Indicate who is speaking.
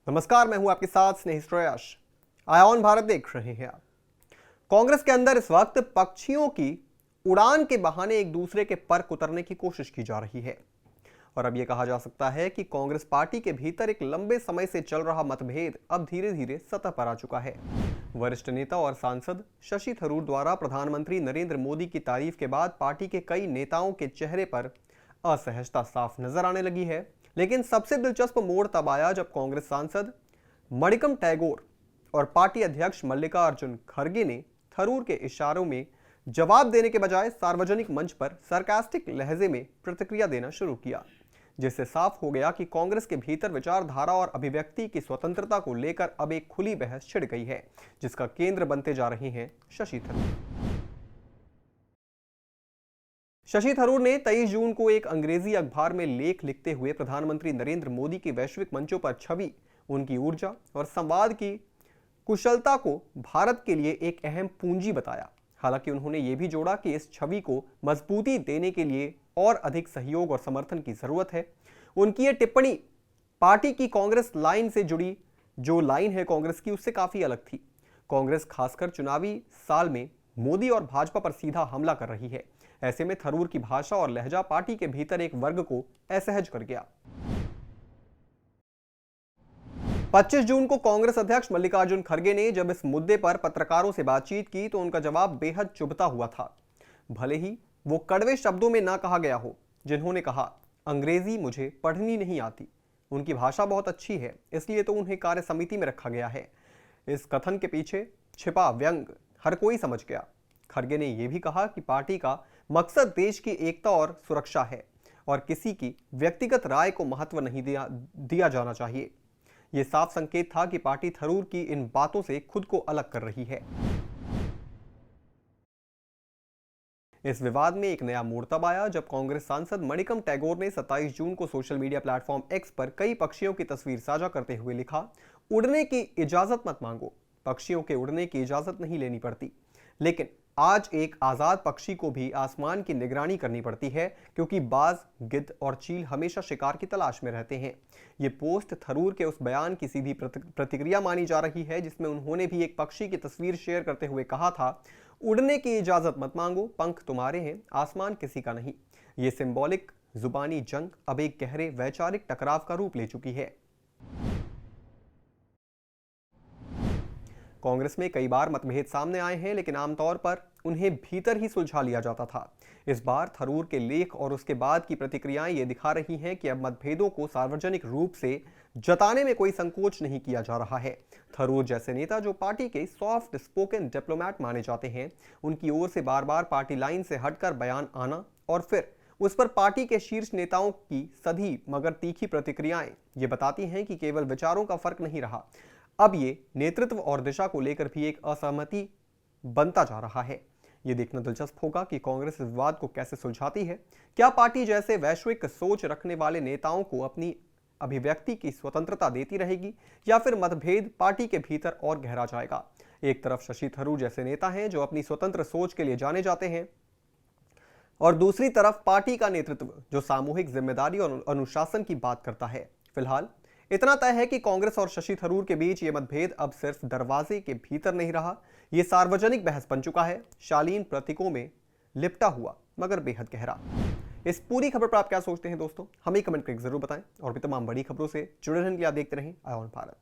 Speaker 1: नमस्कार, मैं हूं आपके साथ स्नेही श्रेयस। आयान भारत देख रहे हैं आप। कांग्रेस के अंदर इस वक्त पक्षियों की उड़ान के बहाने एक दूसरे के पर उतरने की कोशिश की जा रही है और अब यह कहा जा सकता है कि कांग्रेस पार्टी के भीतर एक लंबे समय से चल रहा मतभेद अब धीरे धीरे सतह पर आ चुका है। वरिष्ठ नेता और सांसद शशि थरूर द्वारा प्रधानमंत्री नरेंद्र मोदी की तारीफ के बाद पार्टी के कई नेताओं के चेहरे पर असहजता साफ नजर आने लगी है। लेकिन सबसे दिलचस्प मोड़ तब आया जब कांग्रेस सांसद मणिकम टैगोर और पार्टी अध्यक्ष मल्लिकार्जुन खड़गे ने थरूर के इशारों में जवाब देने के बजाय सार्वजनिक मंच पर सरकास्टिक लहजे में प्रतिक्रिया देना शुरू किया, जिससे साफ हो गया कि कांग्रेस के भीतर विचारधारा और अभिव्यक्ति की स्वतंत्रता को लेकर अब एक खुली बहस छिड़ गई है, जिसका केंद्र बनते जा रहे हैं शशि थरूर। शशि थरूर ने 23 जून को एक अंग्रेजी अखबार में लेख लिखते हुए प्रधानमंत्री नरेंद्र मोदी की वैश्विक मंचों पर छवि, उनकी ऊर्जा और संवाद की कुशलता को भारत के लिए एक अहम पूंजी बताया। हालांकि उन्होंने ये भी जोड़ा कि इस छवि को मजबूती देने के लिए और अधिक सहयोग और समर्थन की जरूरत है। उनकी ये टिप्पणी पार्टी की कांग्रेस लाइन से जुड़ी, जो लाइन है कांग्रेस की, उससे काफी अलग थी। कांग्रेस खासकर चुनावी साल में मोदी और भाजपा पर सीधा हमला कर रही है। ऐसे में थरूर की भाषा और लहजा पार्टी के भीतर एक वर्ग को असहज कर गया। 25 जून को कांग्रेस अध्यक्ष मल्लिकार्जुन खड़गे ने जब इस मुद्दे पर पत्रकारों से बातचीत की तो उनका जवाब बेहद चुभता हुआ था। भले ही वो कड़वे शब्दों में ना कहा गया हो, जिन्होंने कहा, अंग्रेजी मुझे पढ़नी नहीं आती, उनकी भाषा बहुत अच्छी है, इसलिए तो उन्हें कार्य समिति में रखा गया है। इस कथन के पीछे छिपा व्यंग हर कोई समझ गया। खड़गे ने यह भी कहा कि पार्टी का मकसद देश की एकता और सुरक्षा है और किसी की व्यक्तिगत राय को महत्व नहीं दिया जाना चाहिए। यह साफ संकेत था कि पार्टी थरूर की इन बातों से खुद को अलग कर रही है। इस विवाद में एक नया मोड़ तब आया जब कांग्रेस सांसद मणिकम टैगोर ने 27 जून को सोशल मीडिया प्लेटफॉर्म एक्स पर कई पक्षियों की तस्वीर साझा करते हुए लिखा, उड़ने की इजाजत मत मांगो, पक्षियों के उड़ने की इजाजत नहीं लेनी पड़ती, लेकिन आज एक आजाद पक्षी को भी आसमान की निगरानी करनी पड़ती है, क्योंकि बाज, गिद्ध और चील हमेशा शिकार की तलाश में रहते हैं। ये पोस्ट थरूर के उस बयान की सीधी प्रतिक्रिया मानी जा रही है जिसमें उन्होंने भी एक पक्षी की तस्वीर शेयर करते हुए कहा था, उड़ने की इजाजत मत मांगो, पंख तुम्हारे हैं, आसमान किसी का नहीं। ये सिंबॉलिक जुबानी जंग अब एक गहरे वैचारिक टकराव का रूप ले चुकी है। कांग्रेस में कई बार मतभेद सामने आए हैं, लेकिन आमतौर पर उन्हें भीतर ही सुलझा लिया जाता था। इस बार थरूर के लेख और उसके बाद की प्रतिक्रियाएं ये दिखा रही हैं कि अब मतभेदों को सार्वजनिक रूप से जताने में कोई संकोच नहीं किया जा रहा है। थरूर जैसे नेता, जो पार्टी के सॉफ्ट स्पोकन डिप्लोमैट माने जाते हैं, उनकी ओर से बार बार पार्टी लाइन से हटकर बयान आना और फिर उस पर पार्टी के शीर्ष नेताओं की सधी मगर तीखी प्रतिक्रियाएं ये बताती हैं कि केवल विचारों का फर्क नहीं रहा, अब ये नेतृत्व और दिशा को लेकर भी एक असहमति बनता जा रहा है। ये देखना दिलचस्प होगा कि कांग्रेस इस विवाद को कैसे सुलझाती है। क्या पार्टी जैसे वैश्विक सोच रखने वाले नेताओं को अपनी अभिव्यक्ति की स्वतंत्रता देती रहेगी या फिर मतभेद पार्टी के भीतर और गहरा जाएगा। एक तरफ शशि थरूर जैसे नेता हैं जो अपनी स्वतंत्र सोच के लिए जाने जाते हैं, और दूसरी तरफ पार्टी का नेतृत्व जो सामूहिक जिम्मेदारी और अनुशासन की बात करता है। फिलहाल इतना तय है कि कांग्रेस और शशि थरूर के बीच यह मतभेद अब सिर्फ दरवाजे के भीतर नहीं रहा, यह सार्वजनिक बहस बन चुका है, शालीन प्रतीकों में लिपटा हुआ मगर बेहद गहरा। इस पूरी खबर पर आप क्या सोचते हैं दोस्तों, हमें कमेंट करके जरूर बताएं और भी तमाम बड़ी खबरों से जुड़े रहने के लिए आप देखते रहें आयान भारत।